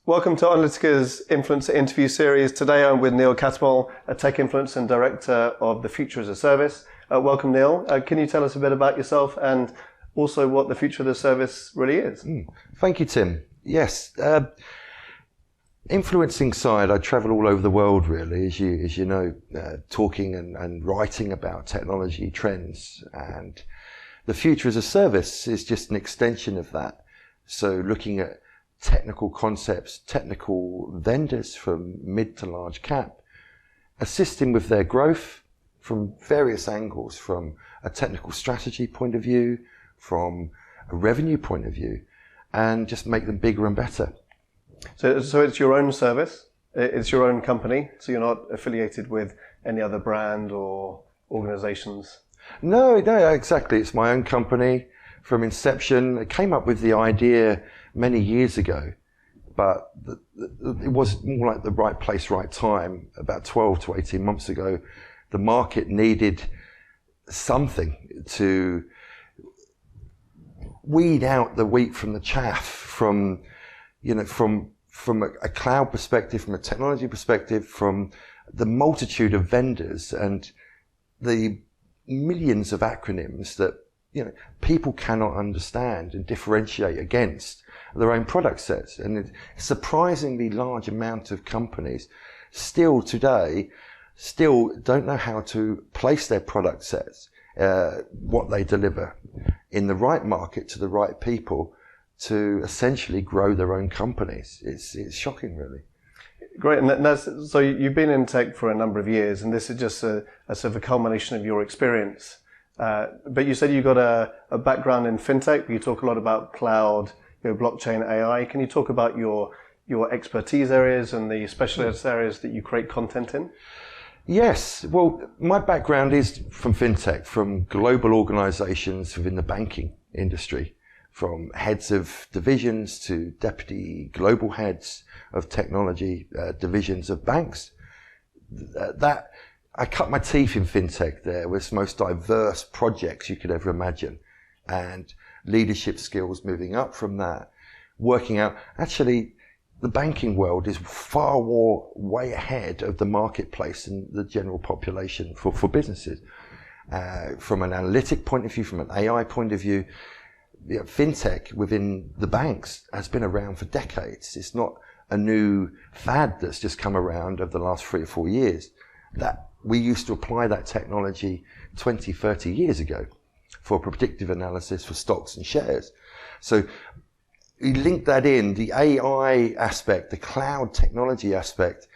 Welcome to Onalytica's Influencer Interview Series. Today I'm with Neil Cattermull, a tech influencer and director of the Future as a Service. Welcome, Neil. Can you tell us a bit about yourself and also what the Future as a Service really is? Thank you, Tim. Yes, influencing side, I travel all over the world really, as you know, talking and writing about technology trends, and the Future as a Service is just an extension of that. So looking at technical concepts, technical vendors from mid to large cap, assisting with their growth from various angles, from a technical strategy point of view, from a revenue point of view, and just make them bigger and better. So it's your own service, it's your own company, so you're not affiliated with any other brand or organizations? No, exactly. It's my own company from inception. I came up with the idea many years ago, but it was more like the right place, right time. About 12 to 18 months ago, the market needed something to weed out the wheat from the chaff, from a cloud perspective, from a technology perspective, from the multitude of vendors and the millions of acronyms that people cannot understand and differentiate against their own product sets. And a surprisingly large amount of companies still today don't know how to place their product sets, what they deliver in the right market to the right people to essentially grow their own companies. It's shocking, really. Great, and so you've been in tech for a number of years, and this is just a sort of a culmination of your experience. But you said you got a background in FinTech. You talk a lot about cloud, blockchain, AI. Can you talk about your expertise areas and the specialist areas that you create content in? Yes. Well, my background is from FinTech, from global organizations within the banking industry, from heads of divisions to deputy global heads of technology divisions of banks. I cut my teeth in FinTech there with the most diverse projects you could ever imagine, and leadership skills moving up from that, working out actually the banking world is far more way ahead of the marketplace and the general population for businesses. From an analytic point of view, from an AI point of view, FinTech within the banks has been around for decades. It's not a new fad that's just come around over the last 3 or 4 years. That we used to apply that technology 20, 30 years ago for predictive analysis for stocks and shares. So you link that in, the AI aspect, the cloud technology aspect,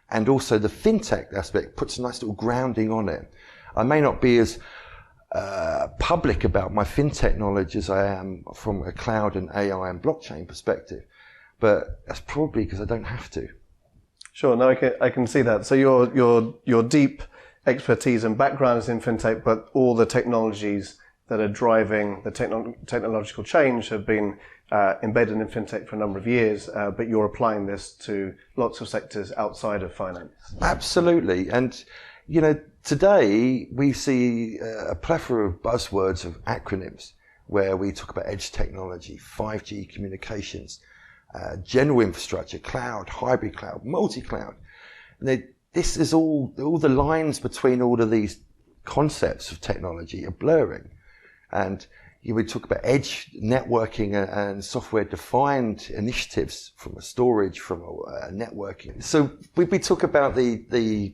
and also the FinTech aspect puts a nice little grounding on it. I may not be as public about my FinTech knowledge as I am from a cloud and AI and blockchain perspective, but that's probably because I don't have to. Sure, no, I can see that. So your deep expertise and background is in FinTech, but all the technologies that are driving the technological change have been embedded in FinTech for a number of years, but you're applying this to lots of sectors outside of finance. Absolutely. And, today we see a plethora of buzzwords of acronyms where we talk about edge technology, 5G communications, general infrastructure, cloud, hybrid cloud, multi-cloud. And this is all the lines between all of these concepts of technology are blurring. And you would talk about edge networking and software-defined initiatives from a storage, from a networking. So we talk about the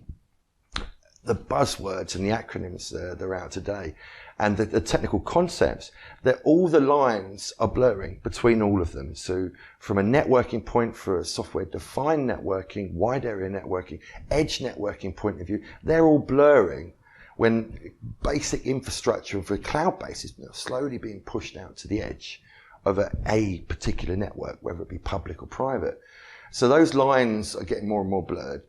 buzzwords and the acronyms that are out today, and the technical concepts, that all the lines are blurring between all of them. So from a networking point, for a software-defined networking, wide area networking, edge networking point of view, they're all blurring when basic infrastructure for a cloud base is slowly being pushed out to the edge of a particular network, whether it be public or private. So those lines are getting more and more blurred.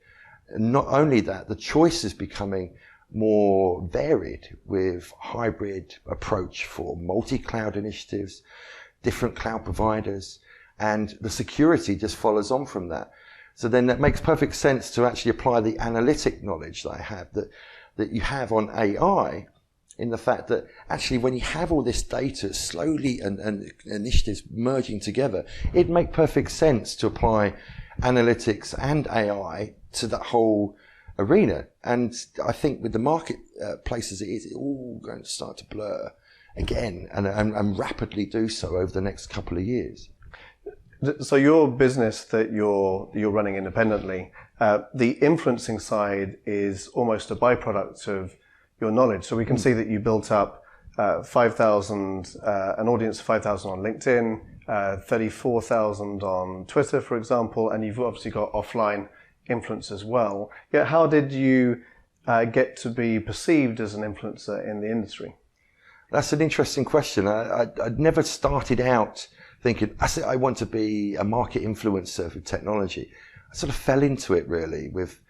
And not only that, the choice is becoming more varied with hybrid approach for multi-cloud initiatives, different cloud providers, and the security just follows on from that. So then that makes perfect sense to actually apply the analytic knowledge that I have, that you have on AI in the fact that actually when you have all this data slowly and initiatives merging together, it makes perfect sense to apply analytics and AI to that whole arena. And I think with the marketplace as it is, it's all going to start to blur again and rapidly do so over the next couple of years. So your business that you're running independently, the influencing side is almost a byproduct of your knowledge. So we can see that you built up 5,000, an audience of 5,000 on LinkedIn, 34,000 on Twitter, for example, and you've obviously got offline influence as well. Yeah, how did you get to be perceived as an influencer in the industry? That's an interesting question. I'd never started out thinking, I want to be a market influencer for technology. I sort of fell into it really with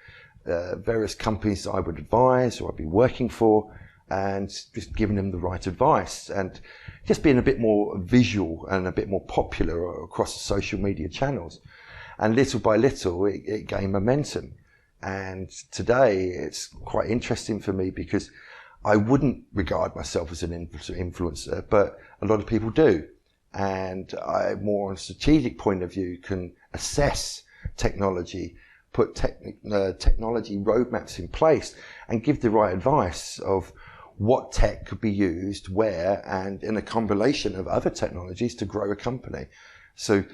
various companies that I would advise or I'd be working for, and just giving them the right advice and just being a bit more visual and a bit more popular across the social media channels. And little by little, it gained momentum. And today, it's quite interesting for me because I wouldn't regard myself as an influencer, but a lot of people do. And I, more on a strategic point of view, can assess technology, put technology roadmaps in place, and give the right advice of what tech could be used where and in a combination of other technologies to grow a company. So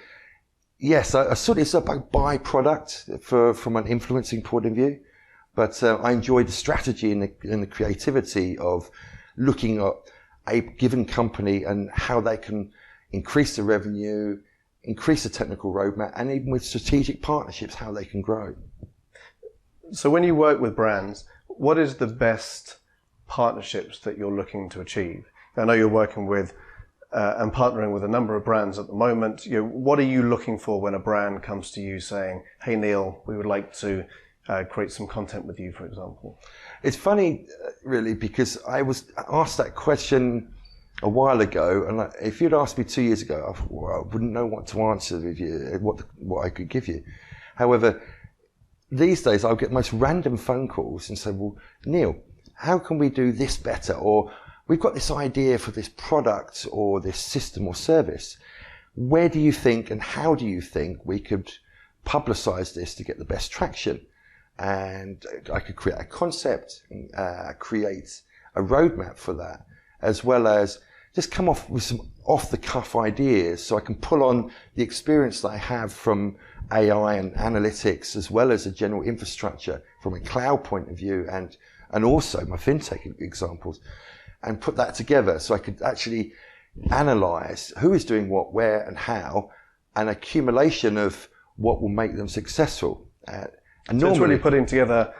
yes, I sort of, it's a byproduct from an influencing point of view, but I enjoy the strategy and the creativity of looking at a given company and how they can increase the revenue, increase the technical roadmap, and even with strategic partnerships, how they can grow. So when you work with brands, what is the best partnerships that you're looking to achieve? I know you're working with and partnering with a number of brands at the moment. What are you looking for when a brand comes to you saying, "Hey Neil, we would like to create some content with you," for example? It's funny, really, because I was asked that question a while ago, and if you'd asked me 2 years ago, I wouldn't know what to answer with you, what I could give you. However, these days I'll get most random phone calls and say, "Well, Neil, how can we do this better?" Or, "We've got this idea for this product or this system or service. Where do you think and how do you think we could publicize this to get the best traction?" And I could create a concept, create a roadmap for that, as well as just come off with some off-the-cuff ideas so I can pull on the experience that I have from AI and analytics, as well as a general infrastructure from a cloud point of view, and also my FinTech examples, and put that together so I could actually analyze who is doing what, where, and how, an accumulation of what will make them successful. And so it's really putting together,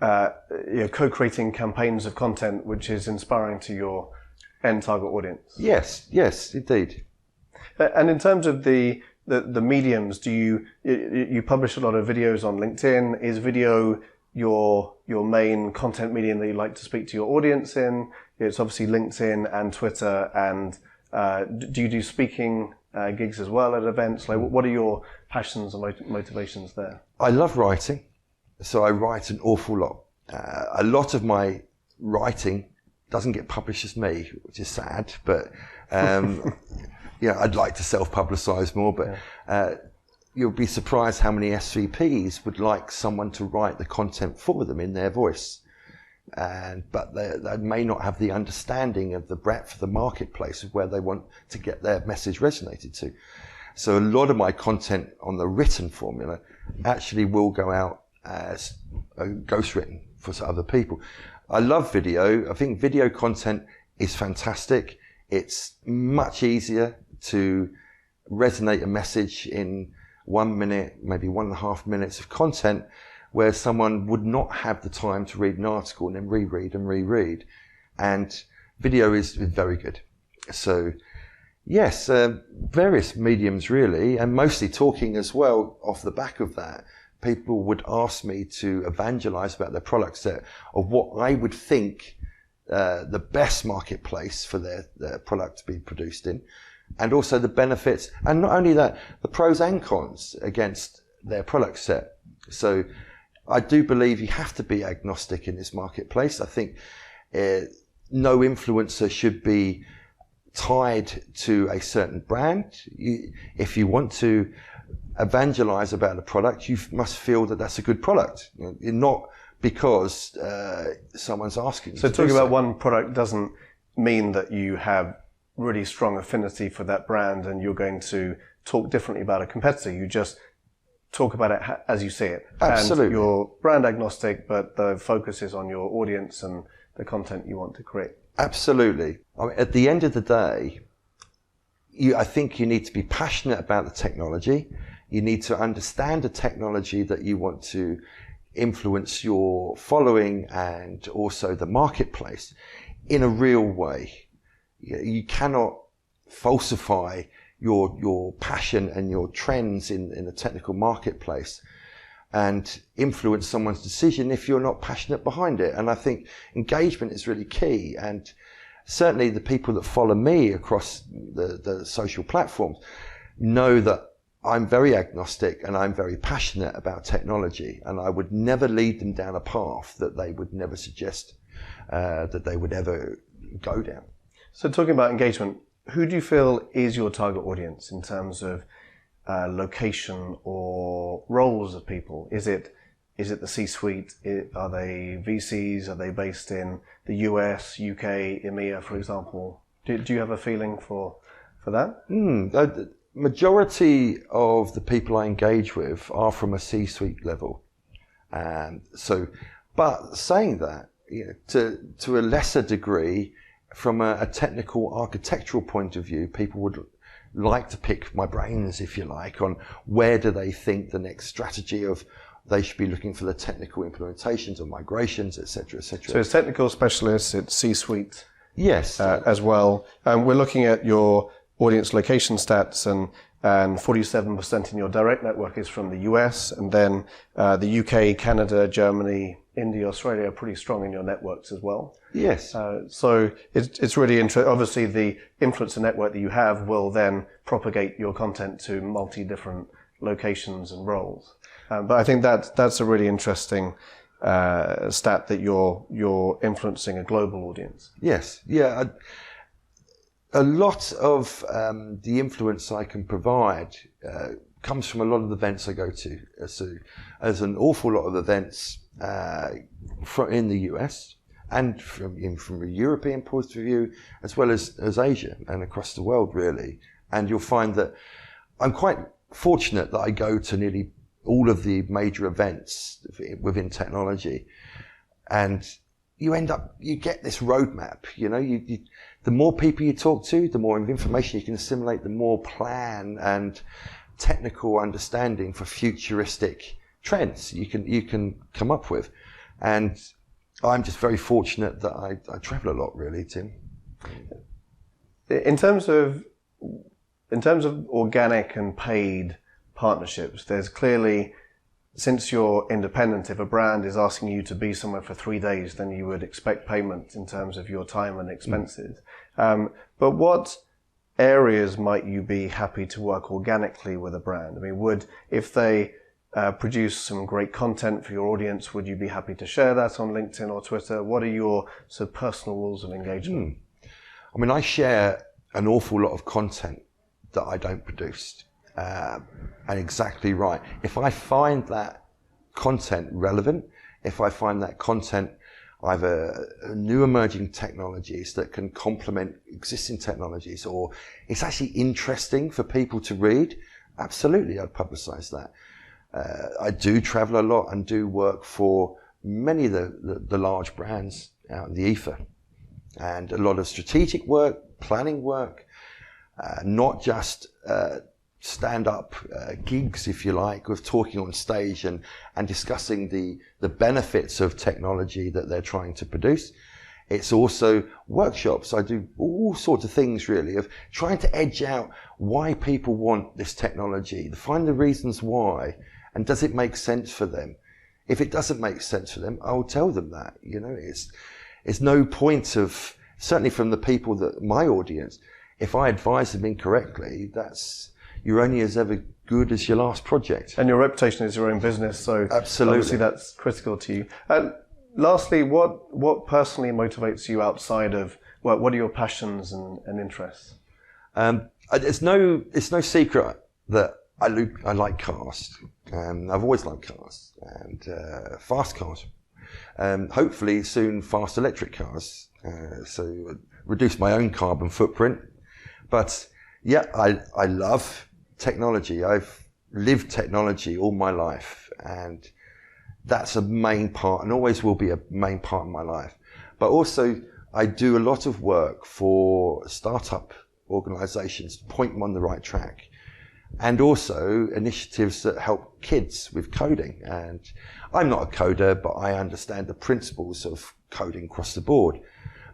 co-creating campaigns of content which is inspiring to your end target audience. Yes, indeed. And in terms of the mediums, do you publish a lot of videos on LinkedIn? Is video your main content medium that you like to speak to your audience in? It's obviously LinkedIn and Twitter. And do you do speaking gigs as well at events? Like, what are your passions and motivations there? I love writing, so I write an awful lot. A lot of my writing doesn't get published as me, which is sad, but I'd like to self-publicize more, but you'll be surprised how many SVPs would like someone to write the content for them in their voice. But they may not have the understanding of the breadth of the marketplace of where they want to get their message resonated to. So a lot of my content on the written formula actually will go out as ghostwritten for other people. I love video. I think video content is fantastic. It's much easier to resonate a message in 1 minute, maybe 1.5 minutes of content, where someone would not have the time to read an article and then reread and reread. And video is very good. So yes, various mediums really, and mostly talking as well off the back of that. People would ask me to evangelize about their product set of what I would think the best marketplace for their product to be produced in, and also the benefits, and not only that, the pros and cons against their product set. So I do believe you have to be agnostic in this marketplace. I think no influencer should be tied to a certain brand. If you want to evangelize about a product, you must feel that that's a good product, not because someone's asking you. So talking about one product doesn't mean that you have really strong affinity for that brand and you're going to talk differently about a competitor. You just talk about it as you see it. Absolutely. And you're brand agnostic, but the focus is on your audience and the content you want to create. Absolutely. I mean, at the end of the day, I think you need to be passionate about the technology. You need to understand the technology that you want to influence your following and also the marketplace in a real way. You cannot falsify your passion and your trends in the technical marketplace and influence someone's decision if you're not passionate behind it. And I think engagement is really key. And certainly the people that follow me across the social platforms know that I'm very agnostic and I'm very passionate about technology, and I would never lead them down a path that they would never suggest that they would ever go down. So talking about engagement, who do you feel is your target audience in terms of location or roles of people? Is it the C-suite? Are they VCs? Are they based in the US, UK, EMEA, for example? Do you have a feeling for that? The majority of the people I engage with are from a C-suite level. But saying that, to a lesser degree, from a technical architectural point of view, people would like to pick my brains, if you like, on where do they think the next strategy of they should be looking for the technical implementations or migrations, etc., etc. So it's technical specialists, it's C-suite, yes, as well. We're looking at your audience location stats, and 47% in your direct network is from the US, and then the UK, Canada, Germany, India, Australia are pretty strong in your networks as well. Yes. So it's really interesting. Obviously, the influencer network that you have will then propagate your content to different locations and roles. But I think that's a really interesting stat that you're influencing a global audience. Yes. Yeah. A lot of the influence I can provide comes from a lot of the events I go to. So there's an awful lot of events in the US and from a European point of view, as well as Asia and across the world, really. And you'll find that I'm quite fortunate that I go to nearly all of the major events within technology, and you get this roadmap. The more people you talk to, the more information you can assimilate, the more plan and technical understanding for futuristic trends you can come up with. And I'm just very fortunate that I travel a lot, really, Tim. In terms of organic and paid partnerships, there's clearly, since you're independent, if a brand is asking you to be somewhere for 3 days, then you would expect payment in terms of your time and expenses. But what areas might you be happy to work organically with a brand? I mean, if they produce some great content for your audience, would you be happy to share that on LinkedIn or Twitter? What are your sort of personal rules of engagement? I mean, I share an awful lot of content that I don't produce. And exactly right. If I find that content relevant, if I find that content either new emerging technologies that can complement existing technologies, or it's actually interesting for people to read, absolutely, I'd publicize that. I do travel a lot and do work for many of the large brands out in the ether, and a lot of strategic work, planning work, not just stand-up gigs, if you like, with talking on stage and discussing the benefits of technology that they're trying to produce. It's also workshops. I do all sorts of things, really, of trying to edge out why people want this technology, find the reasons why, and does it make sense for them. If it doesn't make sense for them, I'll tell them that. It's no point of, certainly from the people that my audience, if I advise them incorrectly, you're only as ever good as your last project. And your reputation is your own business, so absolutely, obviously that's critical to you. lastly, what personally motivates you outside of work? What are your passions and interests? It's no secret that I like cars. I've always liked cars and fast cars. Hopefully soon fast electric cars. So reduce my own carbon footprint. But yeah, I love technology. I've lived technology all my life, and that's a main part and always will be a main part of my life. But also I do a lot of work for startup organizations to point them on the right track, and also initiatives that help kids with coding. And I'm not a coder, but I understand the principles of coding across the board.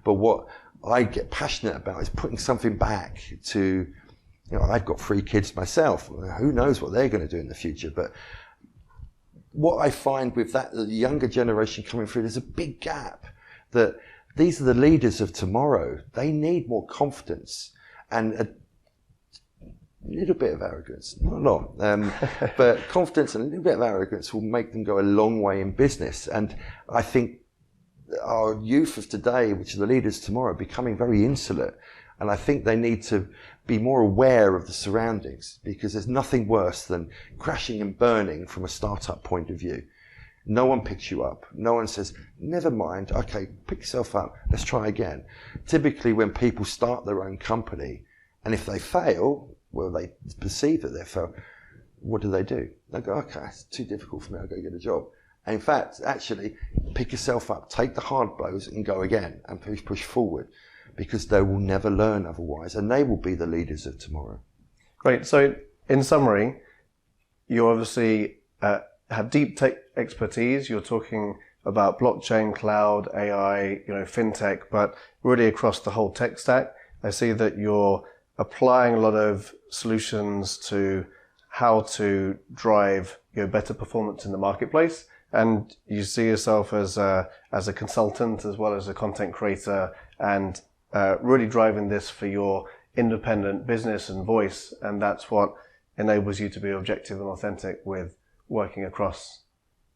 But what I get passionate about is putting something back to, I've got 3 kids myself. Who knows what they're going to do in the future? But what I find with that, the younger generation coming through, there's a big gap that these are the leaders of tomorrow. They need more confidence and a little bit of arrogance, not a lot, but confidence and a little bit of arrogance will make them go a long way in business. And I think our youth of today, which are the leaders tomorrow, are becoming very insular. And I think they need to be more aware of the surroundings, because there's nothing worse than crashing and burning from a startup point of view. No one picks you up. No one says, never mind, okay, pick yourself up, let's try again. Typically when people start their own company, and if they fail, well, they perceive that they failed, what do? They go, okay, it's too difficult for me, I'll go get a job. And in fact, actually, pick yourself up, take the hard blows and go again and push forward, because they will never learn otherwise, and they will be the leaders of tomorrow. Great. So in summary, you obviously have deep tech expertise. You're talking about blockchain, cloud, AI, FinTech, but really across the whole tech stack. I see that you're applying a lot of solutions to how to drive better performance in the marketplace. And you see yourself as a consultant as well as a content creator, and really driving this for your independent business and voice. And that's what enables you to be objective and authentic with working across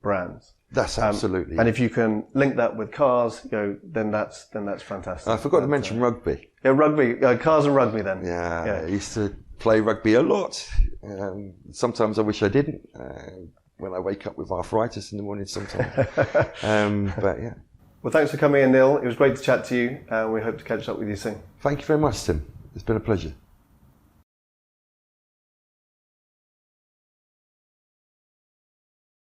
brands. That's absolutely. And if you can link that with cars, then that's fantastic. I forgot to mention rugby. Yeah, rugby, cars and rugby then. Yeah, I used to play rugby a lot. Sometimes I wish I didn't. When I wake up with arthritis in the morning sometimes. But yeah. Well, thanks for coming in, Neil. It was great to chat to you. We hope to catch up with you soon. Thank you very much, Tim. It's been a pleasure.